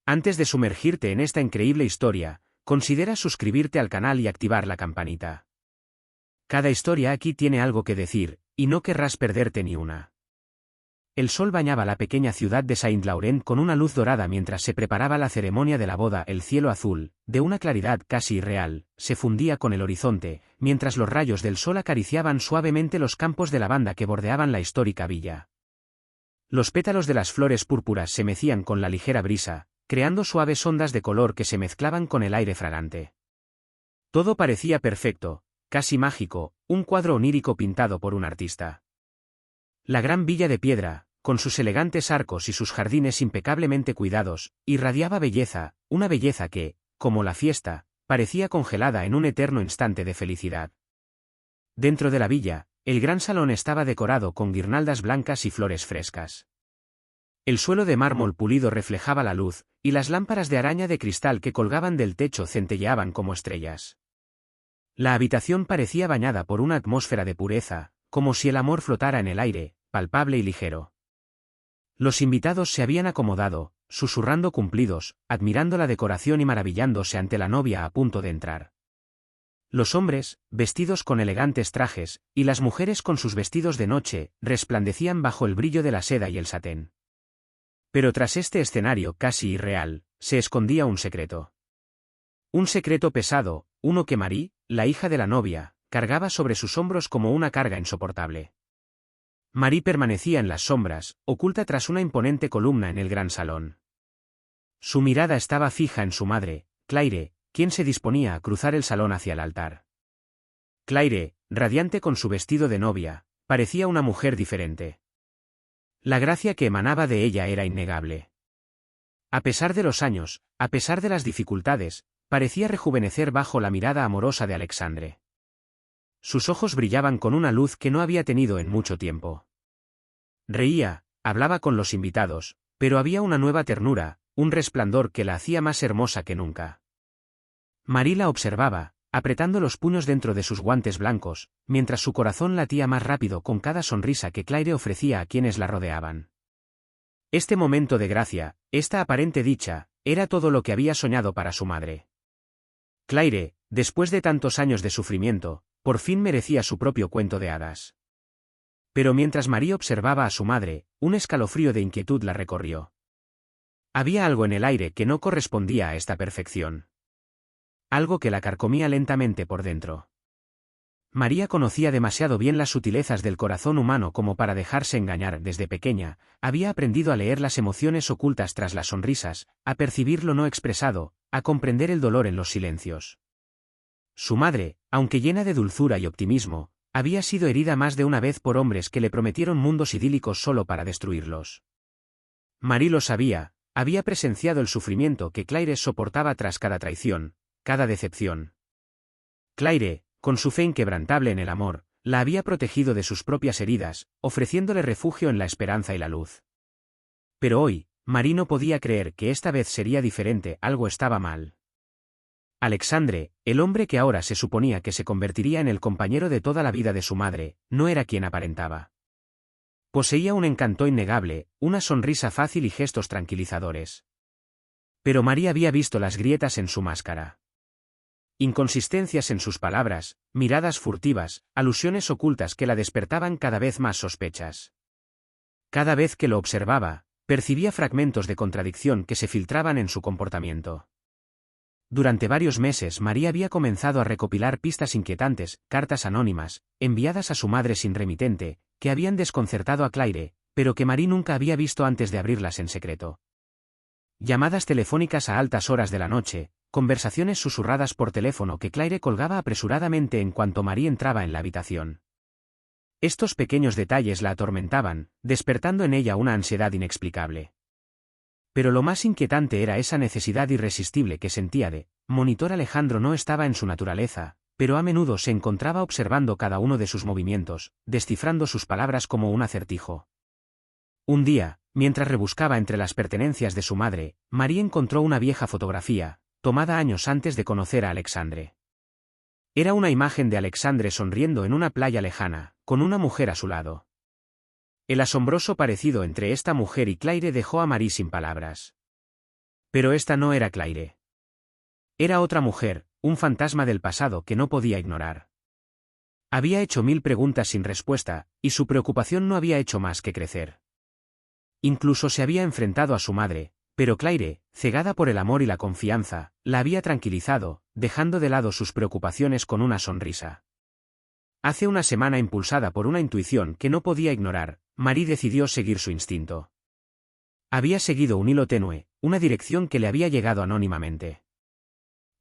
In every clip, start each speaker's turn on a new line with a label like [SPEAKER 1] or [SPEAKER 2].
[SPEAKER 1] Antes de sumergirte en esta increíble historia, considera suscribirte al canal y activar la campanita. Cada historia aquí tiene algo que decir, y no querrás perderte ni una. El sol bañaba la pequeña ciudad de Saint-Laurent con una luz dorada mientras se preparaba la ceremonia de la boda. El cielo azul, de una claridad casi irreal, se fundía con el horizonte, mientras los rayos del sol acariciaban suavemente los campos de lavanda que bordeaban la histórica villa. Los pétalos de las flores púrpuras se mecían con la ligera brisa, creando suaves ondas de color que se mezclaban con el aire fragante. Todo parecía perfecto, casi mágico, un cuadro onírico pintado por un artista. La gran villa de piedra, con sus elegantes arcos y sus jardines impecablemente cuidados, irradiaba belleza, una belleza que, como la fiesta, parecía congelada en un eterno instante de felicidad. Dentro de la villa, el gran salón estaba decorado con guirnaldas blancas y flores frescas. El suelo de mármol pulido reflejaba la luz, y las lámparas de araña de cristal que colgaban del techo centelleaban como estrellas. La habitación parecía bañada por una atmósfera de pureza, como si el amor flotara en el aire, palpable y ligero. Los invitados se habían acomodado, susurrando cumplidos, admirando la decoración y maravillándose ante la novia a punto de entrar. Los hombres, vestidos con elegantes trajes, y las mujeres con sus vestidos de noche, resplandecían bajo el brillo de la seda y el satén. Pero tras este escenario casi irreal, se escondía un secreto. Un secreto pesado, uno que Marie, la hija de la novia, cargaba sobre sus hombros como una carga insoportable. Marie permanecía en las sombras, oculta tras una imponente columna en el gran salón. Su mirada estaba fija en su madre, Claire, quien se disponía a cruzar el salón hacia el altar. Claire, radiante con su vestido de novia, parecía una mujer diferente. La gracia que emanaba de ella era innegable. A pesar de los años, a pesar de las dificultades, parecía rejuvenecer bajo la mirada amorosa de Alexandre. Sus ojos brillaban con una luz que no había tenido en mucho tiempo. Reía, hablaba con los invitados, pero había una nueva ternura, un resplandor que la hacía más hermosa que nunca. Marie la observaba, apretando los puños dentro de sus guantes blancos, mientras su corazón latía más rápido con cada sonrisa que Claire ofrecía a quienes la rodeaban. Este momento de gracia, esta aparente dicha, era todo lo que había soñado para su madre. Claire, después de tantos años de sufrimiento, por fin merecía su propio cuento de hadas. Pero mientras Marie observaba a su madre, un escalofrío de inquietud la recorrió. Había algo en el aire que no correspondía a esta perfección. Algo que la carcomía lentamente por dentro. María conocía demasiado bien las sutilezas del corazón humano como para dejarse engañar. Desde pequeña, había aprendido a leer las emociones ocultas tras las sonrisas, a percibir lo no expresado, a comprender el dolor en los silencios. Su madre, aunque llena de dulzura y optimismo, había sido herida más de una vez por hombres que le prometieron mundos idílicos solo para destruirlos. Marie lo sabía, había presenciado el sufrimiento que Claire soportaba tras cada traición, cada decepción. Claire, con su fe inquebrantable en el amor, la había protegido de sus propias heridas, ofreciéndole refugio en la esperanza y la luz. Pero hoy, Marie no podía creer que esta vez sería diferente. Algo estaba mal. Alexandre, el hombre que ahora se suponía que se convertiría en el compañero de toda la vida de su madre, no era quien aparentaba. Poseía un encanto innegable, una sonrisa fácil y gestos tranquilizadores. Pero María había visto las grietas en su máscara. Inconsistencias en sus palabras, miradas furtivas, alusiones ocultas que la despertaban cada vez más sospechas. Cada vez que lo observaba, percibía fragmentos de contradicción que se filtraban en su comportamiento. Durante varios meses María había comenzado a recopilar pistas inquietantes, cartas anónimas, enviadas a su madre sin remitente, que habían desconcertado a Claire, pero que Marie nunca había visto antes de abrirlas en secreto. Llamadas telefónicas a altas horas de la noche, conversaciones susurradas por teléfono que Claire colgaba apresuradamente en cuanto Marie entraba en la habitación. Estos pequeños detalles la atormentaban, despertando en ella una ansiedad inexplicable. Pero lo más inquietante era esa necesidad irresistible que sentía de monitor. Alejandro no estaba en su naturaleza, pero a menudo se encontraba observando cada uno de sus movimientos, descifrando sus palabras como un acertijo. Un día, mientras rebuscaba entre las pertenencias de su madre, Marie encontró una vieja fotografía, tomada años antes de conocer a Alexandre. Era una imagen de Alexandre sonriendo en una playa lejana, con una mujer a su lado. El asombroso parecido entre esta mujer y Claire dejó a Marie sin palabras. Pero esta no era Claire. Era otra mujer, un fantasma del pasado que no podía ignorar. Había hecho 1000 preguntas sin respuesta, y su preocupación no había hecho más que crecer. Incluso se había enfrentado a su madre, pero Claire, cegada por el amor y la confianza, la había tranquilizado, dejando de lado sus preocupaciones con una sonrisa. Hace una semana, impulsada por una intuición que no podía ignorar, Marie decidió seguir su instinto. Había seguido un hilo tenue, una dirección que le había llegado anónimamente.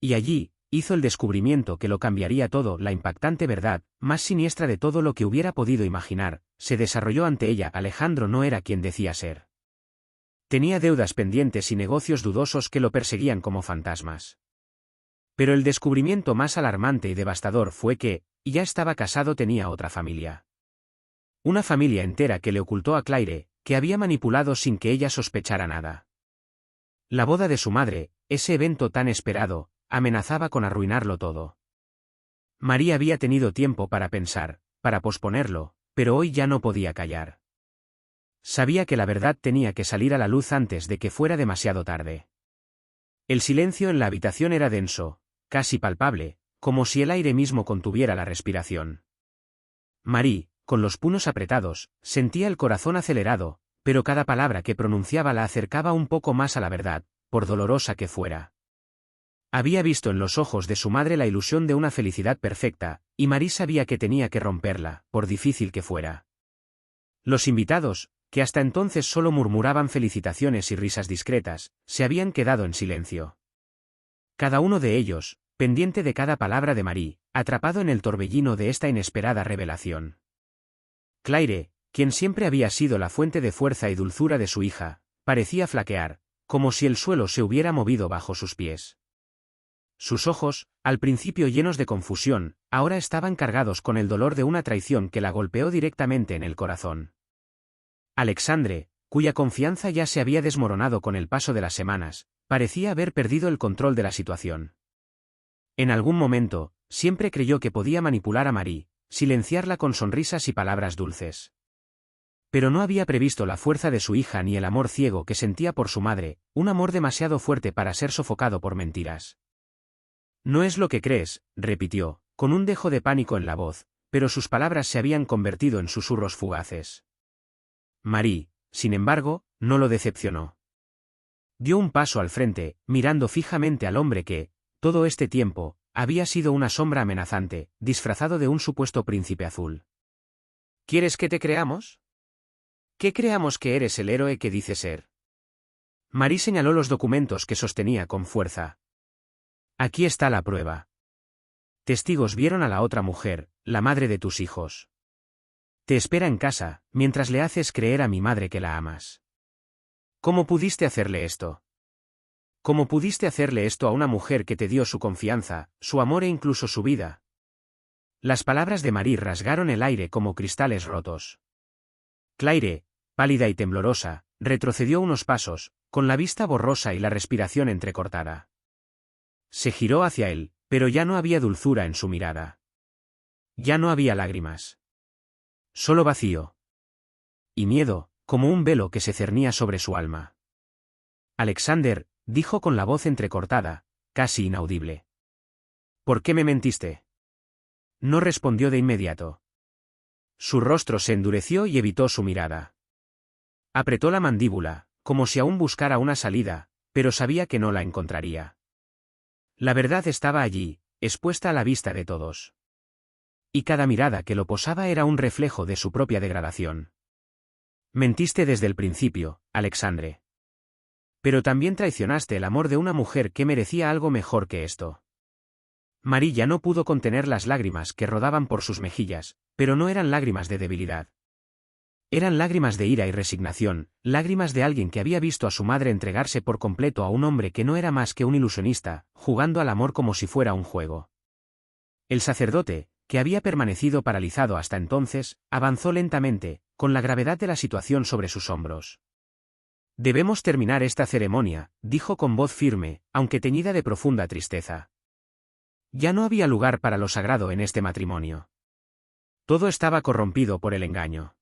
[SPEAKER 1] Y allí, hizo el descubrimiento que lo cambiaría todo. La impactante verdad, más siniestra de todo lo que hubiera podido imaginar, se desarrolló ante ella. Alejandro no era quien decía ser. Tenía deudas pendientes y negocios dudosos que lo perseguían como fantasmas. Pero el descubrimiento más alarmante y devastador fue que, ya estaba casado, tenía otra familia. Una familia entera que le ocultó a Claire, que había manipulado sin que ella sospechara nada. La boda de su madre, ese evento tan esperado, amenazaba con arruinarlo todo. María había tenido tiempo para pensar, para posponerlo, pero hoy ya no podía callar. Sabía que la verdad tenía que salir a la luz antes de que fuera demasiado tarde. El silencio en la habitación era denso, casi palpable, como si el aire mismo contuviera la respiración. Marie, con los puños apretados, sentía el corazón acelerado, pero cada palabra que pronunciaba la acercaba un poco más a la verdad, por dolorosa que fuera. Había visto en los ojos de su madre la ilusión de una felicidad perfecta, y Marie sabía que tenía que romperla, por difícil que fuera. Los invitados, que hasta entonces solo murmuraban felicitaciones y risas discretas, se habían quedado en silencio. Cada uno de ellos, pendiente de cada palabra de Marie, atrapado en el torbellino de esta inesperada revelación. Claire, quien siempre había sido la fuente de fuerza y dulzura de su hija, parecía flaquear, como si el suelo se hubiera movido bajo sus pies. Sus ojos, al principio llenos de confusión, ahora estaban cargados con el dolor de una traición que la golpeó directamente en el corazón. Alexandre, cuya confianza ya se había desmoronado con el paso de las semanas, parecía haber perdido el control de la situación. En algún momento, siempre creyó que podía manipular a Marie, silenciarla con sonrisas y palabras dulces. Pero no había previsto la fuerza de su hija ni el amor ciego que sentía por su madre, un amor demasiado fuerte para ser sofocado por mentiras. No es lo que crees, repitió, con un dejo de pánico en la voz, pero sus palabras se habían convertido en susurros fugaces. Marie, sin embargo, no lo decepcionó. Dio un paso al frente, mirando fijamente al hombre que, todo este tiempo, había sido una sombra amenazante, disfrazado de un supuesto príncipe azul. ¿Quieres que te creamos? ¿Que creamos que eres el héroe que dices ser? Marie señaló los documentos que sostenía con fuerza. Aquí está la prueba. Testigos vieron a la otra mujer, la madre de tus hijos. Te espera en casa, mientras le haces creer a mi madre que la amas. ¿Cómo pudiste hacerle esto? ¿Cómo pudiste hacerle esto a una mujer que te dio su confianza, su amor e incluso su vida? Las palabras de Marie rasgaron el aire como cristales rotos. Claire, pálida y temblorosa, retrocedió unos pasos, con la vista borrosa y la respiración entrecortada. Se giró hacia él, pero ya no había dulzura en su mirada. Ya no había lágrimas. Solo vacío. Y miedo, como un velo que se cernía sobre su alma. Alexander, dijo con la voz entrecortada, casi inaudible. ¿Por qué me mentiste? No respondió de inmediato. Su rostro se endureció y evitó su mirada. Apretó la mandíbula, como si aún buscara una salida, pero sabía que no la encontraría. La verdad estaba allí, expuesta a la vista de todos. Y cada mirada que lo posaba era un reflejo de su propia degradación. Mentiste desde el principio, Alexandre. Pero también traicionaste el amor de una mujer que merecía algo mejor que esto. Marie ya no pudo contener las lágrimas que rodaban por sus mejillas, pero no eran lágrimas de debilidad. Eran lágrimas de ira y resignación, lágrimas de alguien que había visto a su madre entregarse por completo a un hombre que no era más que un ilusionista, jugando al amor como si fuera un juego. El sacerdote, que había permanecido paralizado hasta entonces, avanzó lentamente, con la gravedad de la situación sobre sus hombros. Debemos terminar esta ceremonia, dijo con voz firme, aunque teñida de profunda tristeza. Ya no había lugar para lo sagrado en este matrimonio. Todo estaba corrompido por el engaño.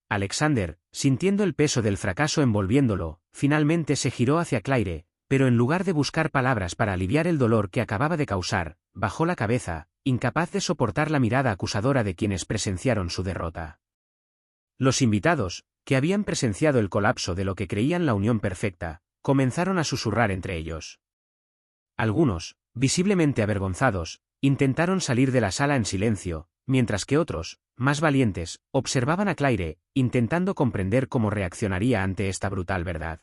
[SPEAKER 1] Alexander, sintiendo el peso del fracaso envolviéndolo, finalmente se giró hacia Claire, pero en lugar de buscar palabras para aliviar el dolor que acababa de causar, bajó la cabeza, incapaz de soportar la mirada acusadora de quienes presenciaron su derrota. Los invitados, que habían presenciado el colapso de lo que creían la unión perfecta, comenzaron a susurrar entre ellos. Algunos, visiblemente avergonzados, intentaron salir de la sala en silencio, mientras que otros, más valientes, observaban a Claire, intentando comprender cómo reaccionaría ante esta brutal verdad.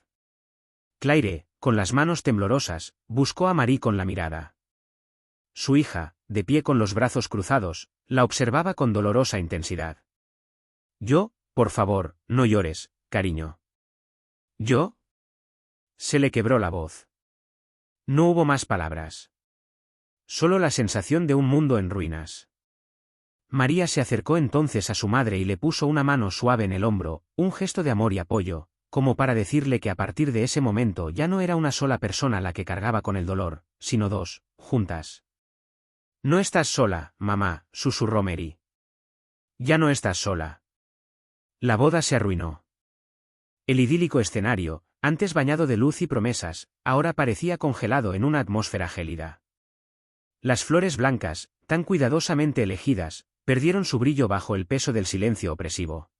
[SPEAKER 1] Claire, con las manos temblorosas, buscó a Marie con la mirada. Su hija, de pie con los brazos cruzados, la observaba con dolorosa intensidad. «Yo, por favor, no llores, cariño». «¿Yo?». Se le quebró la voz. No hubo más palabras. Solo la sensación de un mundo en ruinas. María se acercó entonces a su madre y le puso una mano suave en el hombro, un gesto de amor y apoyo, como para decirle que a partir de ese momento ya no era una sola persona la que cargaba con el dolor, sino dos, juntas. «No estás sola, mamá», susurró Mary. «Ya no estás sola». La boda se arruinó. El idílico escenario, antes bañado de luz y promesas, ahora parecía congelado en una atmósfera gélida. Las flores blancas, tan cuidadosamente elegidas, perdieron su brillo bajo el peso del silencio opresivo.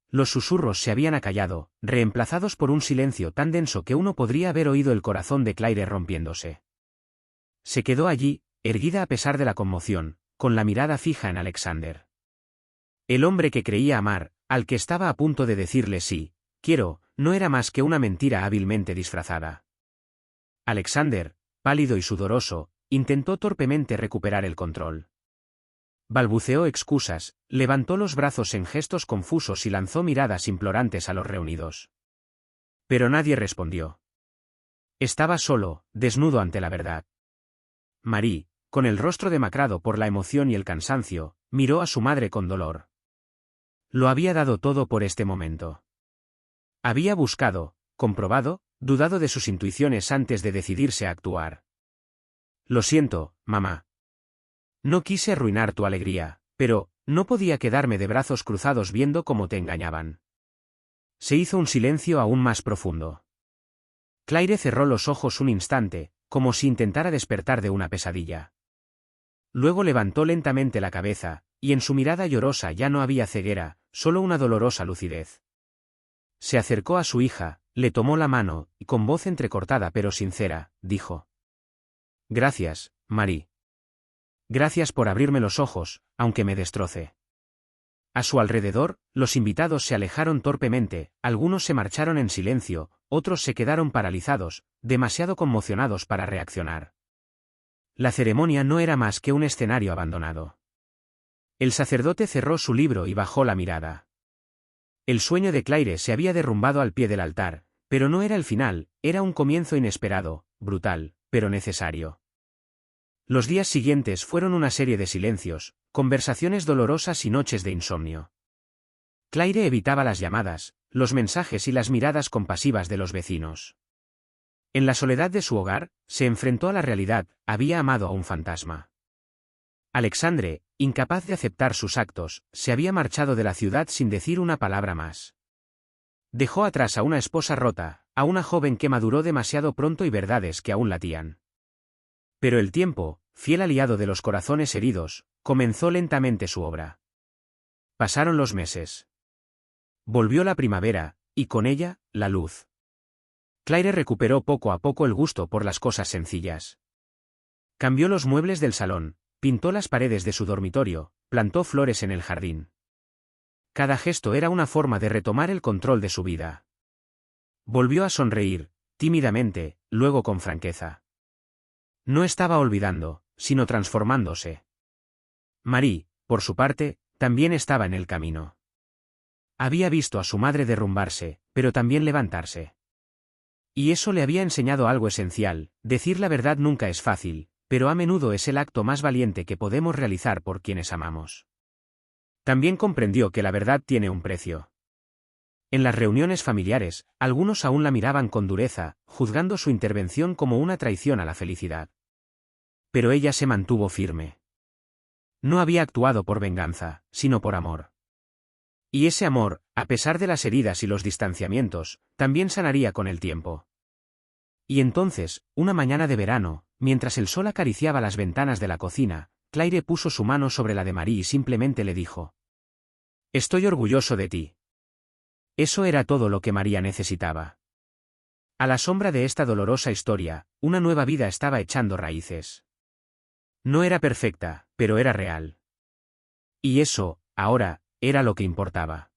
[SPEAKER 1] Los susurros se habían acallado, reemplazados por un silencio tan denso que uno podría haber oído el corazón de Claire rompiéndose. Se quedó allí, erguida a pesar de la conmoción, con la mirada fija en Alexander. El hombre que creía amar, al que estaba a punto de decirle sí, quiero, no era más que una mentira hábilmente disfrazada. Alexander, pálido y sudoroso, intentó torpemente recuperar el control. Balbuceó excusas, levantó los brazos en gestos confusos y lanzó miradas implorantes a los reunidos. Pero nadie respondió. Estaba solo, desnudo ante la verdad. Marie, con el rostro demacrado por la emoción y el cansancio, miró a su madre con dolor. Lo había dado todo por este momento. Había buscado, comprobado, dudado de sus intuiciones antes de decidirse a actuar. Lo siento, mamá. No quise arruinar tu alegría, pero no podía quedarme de brazos cruzados viendo cómo te engañaban. Se hizo un silencio aún más profundo. Claire cerró los ojos un instante, como si intentara despertar de una pesadilla. Luego levantó lentamente la cabeza, y en su mirada llorosa ya no había ceguera, solo una dolorosa lucidez. Se acercó a su hija, le tomó la mano, y con voz entrecortada pero sincera, dijo: «Gracias, Marie. Gracias por abrirme los ojos, aunque me destroce». A su alrededor, los invitados se alejaron torpemente, algunos se marcharon en silencio, otros se quedaron paralizados, demasiado conmocionados para reaccionar. La ceremonia no era más que un escenario abandonado. El sacerdote cerró su libro y bajó la mirada. El sueño de Claire se había derrumbado al pie del altar, pero no era el final, era un comienzo inesperado, brutal, pero necesario. Los días siguientes fueron una serie de silencios, conversaciones dolorosas y noches de insomnio. Claire evitaba las llamadas, los mensajes y las miradas compasivas de los vecinos. En la soledad de su hogar, se enfrentó a la realidad, había amado a un fantasma. Alexandre, incapaz de aceptar sus actos, se había marchado de la ciudad sin decir una palabra más. Dejó atrás a una esposa rota, a una joven que maduró demasiado pronto y verdades que aún latían. Pero el tiempo, fiel aliado de los corazones heridos, comenzó lentamente su obra. Pasaron los meses. Volvió la primavera, y con ella, la luz. Claire recuperó poco a poco el gusto por las cosas sencillas. Cambió los muebles del salón, pintó las paredes de su dormitorio, plantó flores en el jardín. Cada gesto era una forma de retomar el control de su vida. Volvió a sonreír, tímidamente, luego con franqueza. No estaba olvidando, sino transformándose. Marie, por su parte, también estaba en el camino. Había visto a su madre derrumbarse, pero también levantarse. Y eso le había enseñado algo esencial: decir la verdad nunca es fácil, pero a menudo es el acto más valiente que podemos realizar por quienes amamos. También comprendió que la verdad tiene un precio. En las reuniones familiares, algunos aún la miraban con dureza, juzgando su intervención como una traición a la felicidad. Pero ella se mantuvo firme. No había actuado por venganza, sino por amor. Y ese amor, a pesar de las heridas y los distanciamientos, también sanaría con el tiempo. Y entonces, una mañana de verano, mientras el sol acariciaba las ventanas de la cocina, Claire puso su mano sobre la de Marie y simplemente le dijo: «Estoy orgulloso de ti». Eso era todo lo que María necesitaba. A la sombra de esta dolorosa historia, una nueva vida estaba echando raíces. No era perfecta, pero era real. Y eso, ahora, era lo que importaba.